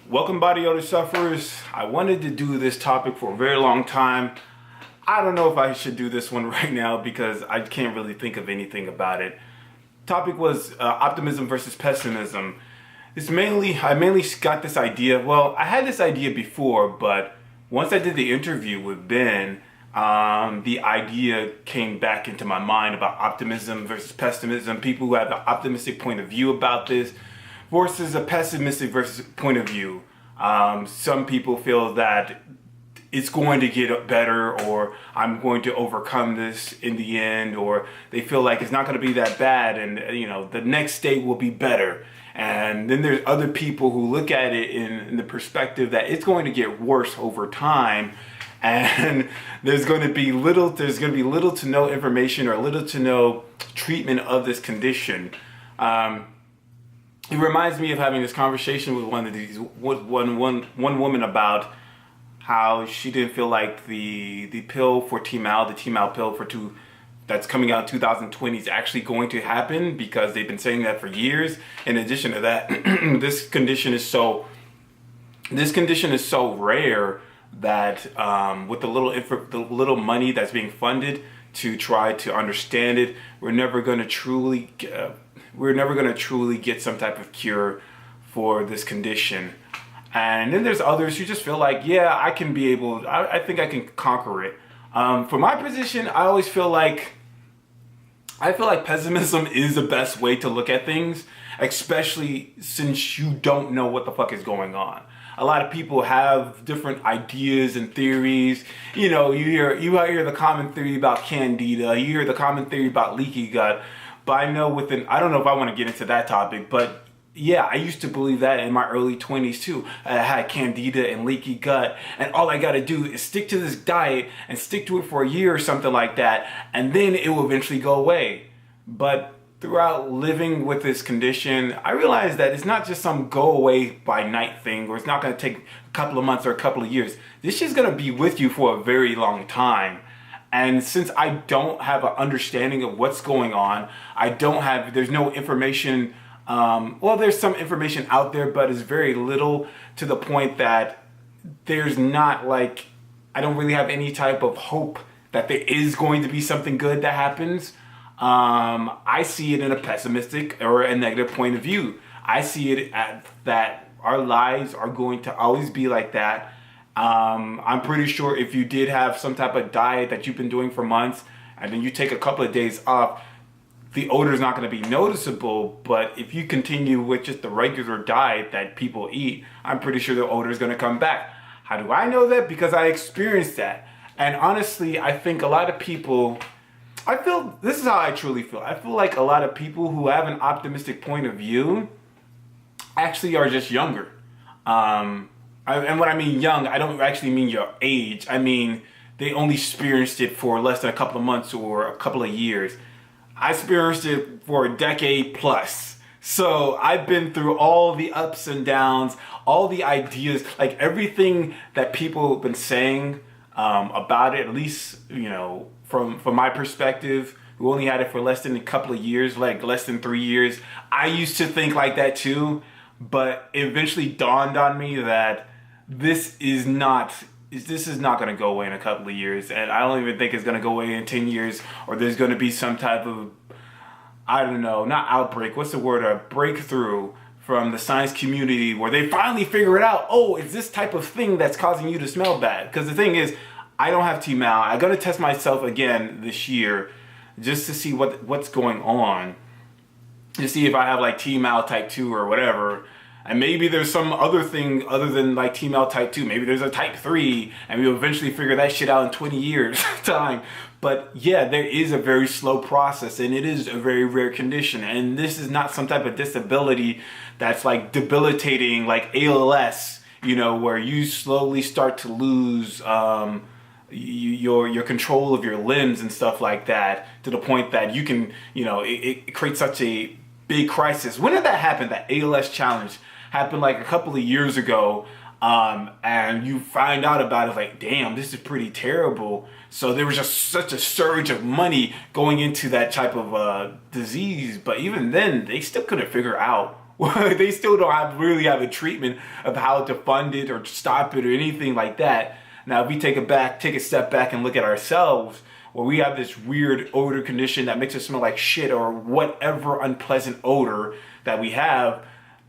Welcome, body odor sufferers. I wanted to do this topic for a very long time. I don't know if I should do this one right now because I can't really think of anything about it. Topic was optimism versus pessimism. I mainly got this idea. Well, I had this idea before, but once I did the interview with Ben, the idea came back into my mind about optimism versus pessimism. People who have an optimistic point of view about this versus a pessimistic versus point of view. Some people feel that it's going to get better, or I'm going to overcome this in the end, or they feel like it's not going to be that bad and the next day will be better. And then there's other people who look at it in the perspective that it's going to get worse over time, and there's going to be little to no information or little to no treatment of this condition. It reminds me of having this conversation with one woman about how she didn't feel like the pill for T-Mal, the T-Mal pill that's coming out in 2020 is actually going to happen, because they've been saying that for years. In addition to that, this condition is so rare that with the little money that's being funded to try to understand it, we're never going to truly get some type of cure for this condition. And then there's others who just feel like, yeah, I think I can conquer it. For my position, I always feel like pessimism is the best way to look at things, especially since you don't know what the fuck is going on. A lot of people have different ideas and theories. You hear the common theory about candida, you hear the common theory about leaky gut. But I don't know if I want to get into that topic, but yeah, I used to believe that in my early 20s too. I had candida and leaky gut, and all I got to do is stick to this diet and stick to it for a year or something like that, and then it will eventually go away. But throughout living with this condition, I realized that it's not just some go away by night thing, or it's not going to take a couple of months or a couple of years. This shit's going to be with you for a very long time. And since I don't have an understanding of what's going on, there's no information. There's some information out there, but it's very little, to the point that there's not I don't really have any type of hope that there is going to be something good that happens. I see it in a pessimistic or a negative point of view. I see it that our lives are going to always be like that. I'm pretty sure if you did have some type of diet that you've been doing for months, and then you take a couple of days off, the odor is not going to be noticeable. But if you continue with just the regular diet that people eat, I'm pretty sure the odor is going to come back. How do I know that? Because I experienced that. And honestly, I think a lot of people, this is how I truly feel. I feel like a lot of people who have an optimistic point of view actually are just younger. And when I mean young, I don't actually mean your age. I mean, they only experienced it for less than a couple of months or a couple of years. I experienced it for a decade plus. So I've been through all the ups and downs, all the ideas, like everything that people have been saying about it, at least, from my perspective, who only had it for less than a couple of years, like less than 3 years. I used to think like that too, but it eventually dawned on me that this is not going to go away in a couple of years, and I don't even think it's going to go away in 10 years, or there's going to be some type of, I don't know, not outbreak, what's the word, a breakthrough from the science community where they finally figure it out. Oh, it's this type of thing that's causing you to smell bad. Because the thing is, I don't have T-Mal. I'm going to test myself again this year just to see what's going on, to see if I have T-Mal type 2 or whatever. And maybe there's some other thing other than T-Mal type 2. Maybe there's a type 3, and we'll eventually figure that shit out in 20 years time. But yeah, there is a very slow process, and it is a very rare condition. And this is not some type of disability that's debilitating, like ALS, where you slowly start to lose your control of your limbs and stuff like that, to the point that you can, it creates such a big crisis. When did that happen? That ALS challenge happened a couple of years ago, and you find out about it damn, this is pretty terrible. So there was just such a surge of money going into that type of disease, but even then they still couldn't figure out They still don't really have a treatment of how to fund it or stop it or anything like that. Now, if we take a step back and look at ourselves, where we have this weird odor condition that makes us smell like shit or whatever unpleasant odor that we have,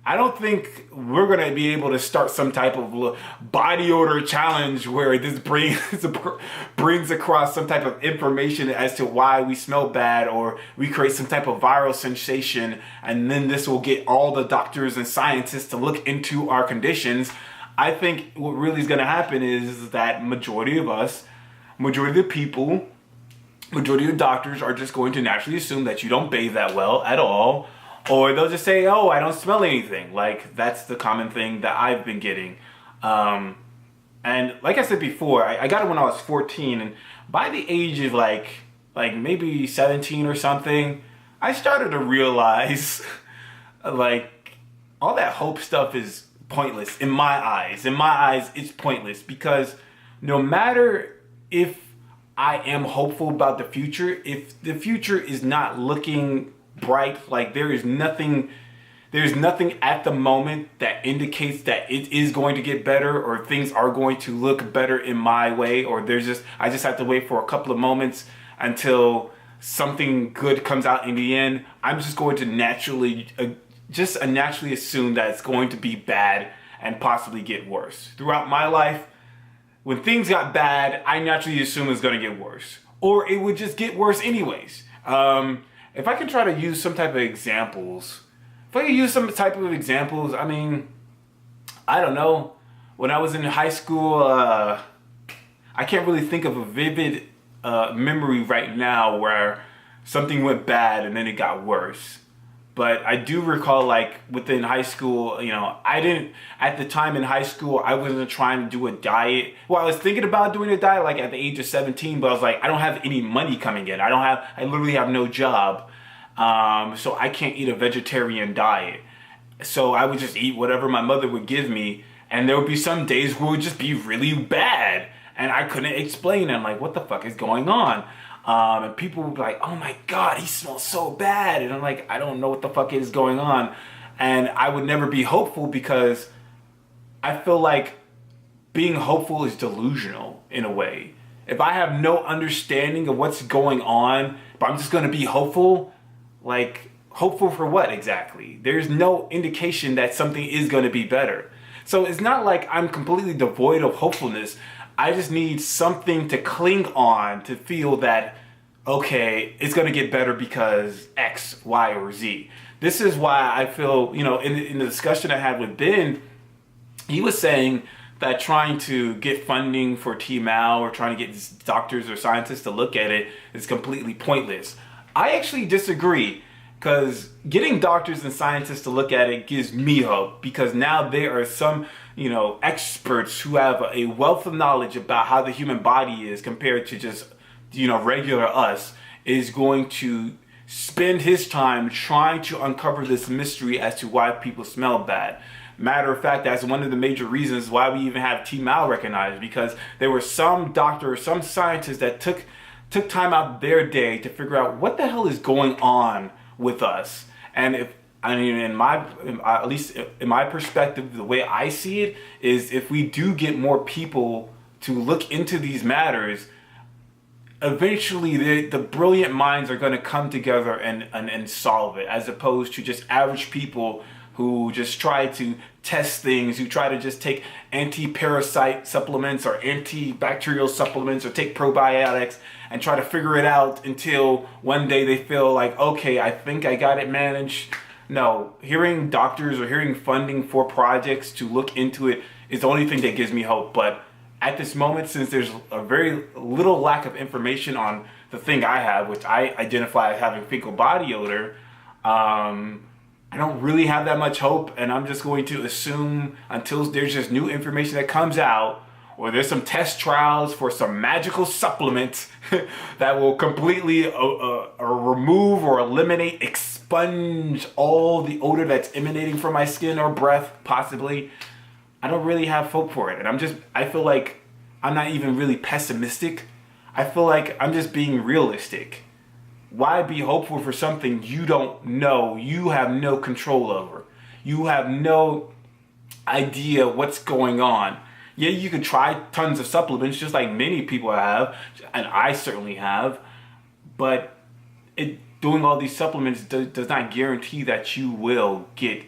I don't think we're going to be able to start some type of body odor challenge where this brings across some type of information as to why we smell bad, or we create some type of viral sensation, and then this will get all the doctors and scientists to look into our conditions. I think what really is going to happen is that majority of the people, majority of the doctors are just going to naturally assume that you don't bathe that well at all. Or they'll just say, oh, I don't smell anything. Like, that's the common thing that I've been getting. And like I said before, I got it when I was 14. And by the age of like maybe 17 or something, I started to realize, like, all that hope stuff is pointless in my eyes. In my eyes, it's pointless. Because no matter if I am hopeful about the future, if the future is not looking bright, like there's nothing at the moment that indicates that it is going to get better or things are going to look better in my way, or I just have to wait for a couple of moments until something good comes out in the end. I'm just going to naturally assume that it's going to be bad and possibly get worse. Throughout my life, when things got bad, I naturally assume it's going to get worse, or it would just get worse anyways. If I can try to use some type of examples, I mean, I don't know. When I was in high school, I can't really think of a vivid memory right now where something went bad and then it got worse. But I do recall, like, within high school, at the time in high school, I wasn't trying to do a diet. Well, I was thinking about doing a diet, like, at the age of 17, but I was like, I don't have any money coming in. I literally have no job. So I can't eat a vegetarian diet. So I would just eat whatever my mother would give me. And there would be some days where it would just be really bad. And I couldn't explain it. I'm like, what the fuck is going on? And people would be like, oh my God, he smells so bad. And I'm like, I don't know what the fuck is going on. And I would never be hopeful because I feel like being hopeful is delusional in a way. If I have no understanding of what's going on, but I'm just going to be hopeful, like, hopeful for what exactly? There's no indication that something is going to be better. So it's not like I'm completely devoid of hopefulness. I just need something to cling on to feel that, okay, it's going to get better because X, Y, or Z. This is why I feel, in the discussion I had with Ben, he was saying that trying to get funding for TMAL or trying to get doctors or scientists to look at it is completely pointless. I actually disagree, because getting doctors and scientists to look at it gives me hope, because now there are some experts who have a wealth of knowledge about how the human body is compared to just regular us, is going to spend his time trying to uncover this mystery as to why people smell bad. Matter of fact, that's one of the major reasons why we even have TMAL recognized, because there were some doctors, some scientists that took time out their day to figure out what the hell is going on with us. And at least in my perspective, the way I see it is, if we do get more people to look into these matters, eventually the brilliant minds are going to come together and solve it, as opposed to just average people who just try to test things, who try to just take anti-parasite supplements or antibacterial supplements or take probiotics and try to figure it out until one day they feel like, okay, I think I got it managed. No, hearing doctors or hearing funding for projects to look into it is the only thing that gives me hope. But at this moment, since there's a very little lack of information on the thing I have, which I identify as having fecal body odor, I don't really have that much hope, and I'm just going to assume until there's just new information that comes out, or there's some test trials for some magical supplement that will completely remove or eliminate, expunge all the odor that's emanating from my skin or breath, possibly. I don't really have hope for it. And I feel like I'm not even really pessimistic. I feel like I'm just being realistic. Why be hopeful for something you don't know, you have no control over? You have no idea what's going on. Yeah, you can try tons of supplements, just like many people have, and I certainly have, but doing all these supplements does not guarantee that you will get,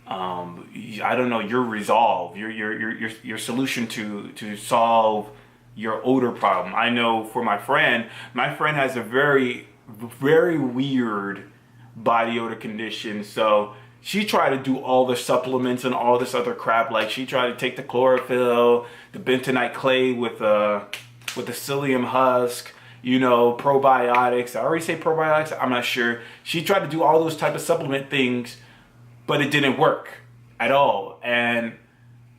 I don't know, your resolve, your solution to solve your odor problem. I know for my friend has a very, very weird body odor condition, so she tried to do all the supplements and all this other crap. Like, she tried to take the chlorophyll, the bentonite clay with the psyllium husk, you know, probiotics. I already say probiotics, I'm not sure. She tried to do all those type of supplement things, but it didn't work at all. And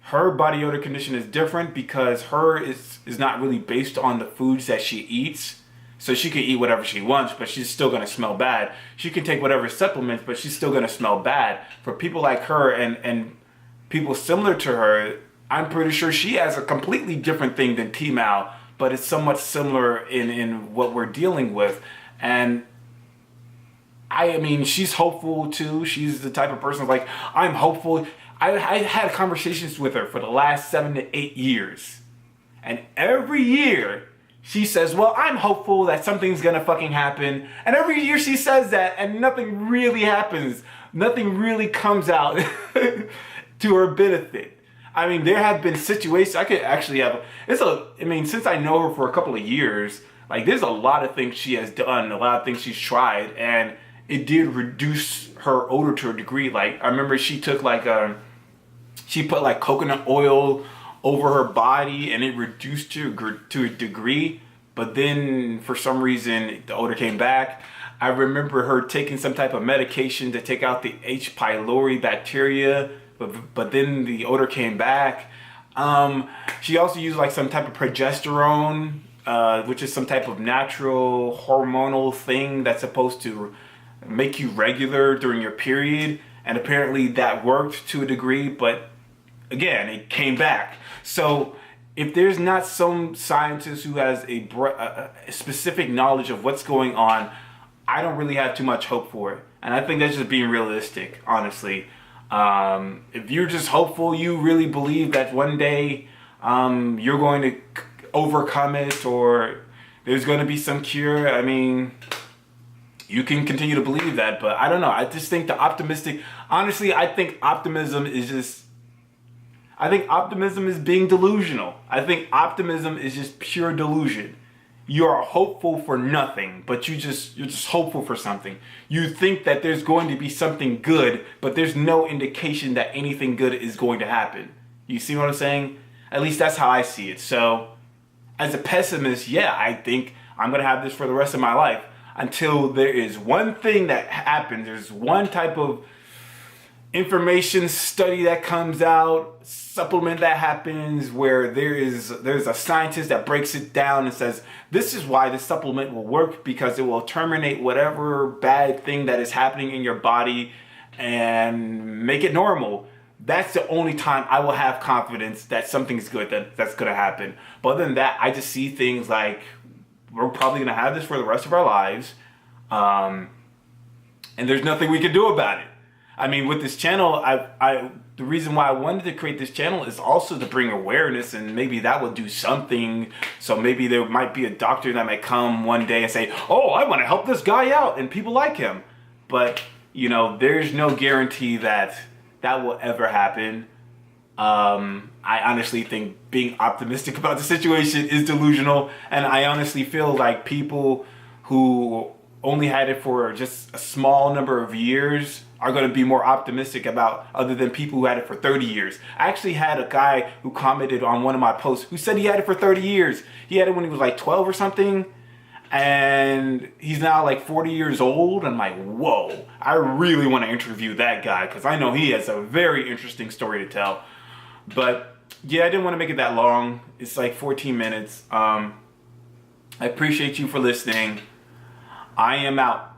her body odor condition is different because her is not really based on the foods that she eats. So she can eat whatever she wants, but she's still going to smell bad. She can take whatever supplements, but she's still going to smell bad. For people like her and people similar to her, I'm pretty sure she has a completely different thing than T-Mal, but it's somewhat similar in what we're dealing with. And I mean, she's hopeful too. She's the type of person like, I'm hopeful. I had conversations with her for the last 7 to 8 years. And every year, she says, well, I'm hopeful that something's gonna fucking happen. And every year she says that and nothing really happens. Nothing really comes out to her benefit. I mean, there have been situations, I could actually have, since I know her for a couple of years, like, there's a lot of things she has done, a lot of things she's tried, and it did reduce her odor to a degree. Like, I remember she took she put like coconut oil over her body and it reduced to a degree, but then for some reason the odor came back. I remember her taking some type of medication to take out the H. pylori bacteria, but then the odor came back. She also used like some type of progesterone, which is some type of natural hormonal thing that's supposed to make you regular during your period, and apparently that worked to a degree, but again, it came back. So if there's not some scientist who has a specific knowledge of what's going on, I don't really have too much hope for it. And I think that's just being realistic, honestly. If you're just hopeful, you really believe that one day you're going to overcome it, or there's going to be some cure, I mean, you can continue to believe that. But I don't know. I just think honestly, I think optimism is being delusional. I think optimism is just pure delusion. You are hopeful for nothing, but you're just hopeful for something. You think that there's going to be something good, but there's no indication that anything good is going to happen. You see what I'm saying? At least that's how I see it. So, as a pessimist, yeah, I think I'm going to have this for the rest of my life until there is one thing that happens. There's one type of information study that comes out, supplement that happens, where there's a scientist that breaks it down and says, this is why this supplement will work, because it will terminate whatever bad thing that is happening in your body and make it normal. That's the only time I will have confidence that something's good that's going to happen. But other than that, I just see things like, we're probably going to have this for the rest of our lives, and there's nothing we can do about it. I mean, with this channel, the reason why I wanted to create this channel is also to bring awareness, and maybe that will do something. So maybe there might be a doctor that might come one day and say, oh, I want to help this guy out, and people like him. But, you know, there's no guarantee that that will ever happen. I honestly think being optimistic about the situation is delusional, and I honestly feel like people who only had it for just a small number of years are going to be more optimistic about, other than people who had it for 30 years. I actually had a guy who commented on one of my posts who said he had it for 30 years. He had it when he was like 12 or something, and he's now like 40 years old. I'm like, whoa, I really want to interview that guy, because I know he has a very interesting story to tell. But yeah, I didn't want to make it that long. It's like 14 minutes. I appreciate you for listening. I am out.